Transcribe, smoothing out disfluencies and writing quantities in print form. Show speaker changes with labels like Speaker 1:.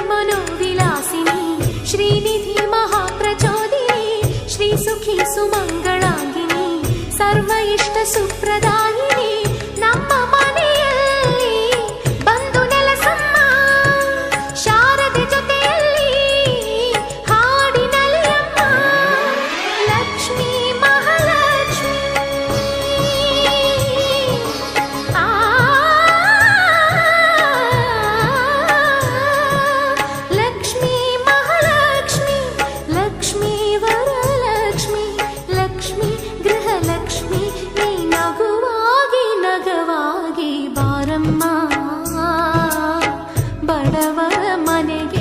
Speaker 1: मनोविलासिनी श्रीनिधि महाप्रचोदिनी श्री सुखी सुमंगलांगिनी सर्व इष्ट सुप्रदायिनी ನಮ್ಮ ಮನೆಯಲ್ಲಿ ಬಂದು ನೆಲೆಸಮ್ಮ ಶಾರದೆ ಜೊತೆಯಲ್ಲಿ ಹಾಡಿನಲ್ಲಿ ಅಮ್ಮ ಲಕ್ಷ್ಮೀ ಮಹಾಲಕ್ಷ್ಮಿ ಲಕ್ಷ್ಮೀ ಮಹಾಲಕ್ಷ್ಮಿ ಲಕ್ಷ್ಮೀ ವರಲಕ್ಷ್ಮಿ ಲಕ್ಷ್ಮೀ ಗೃಹಲಕ್ಷ್ಮಿ ನೀ ನಗುವಾಗಿ ನಗವಾಗಿ ಬಾರಮ್ಮ ಬಡವರ ಮನೆಗೆ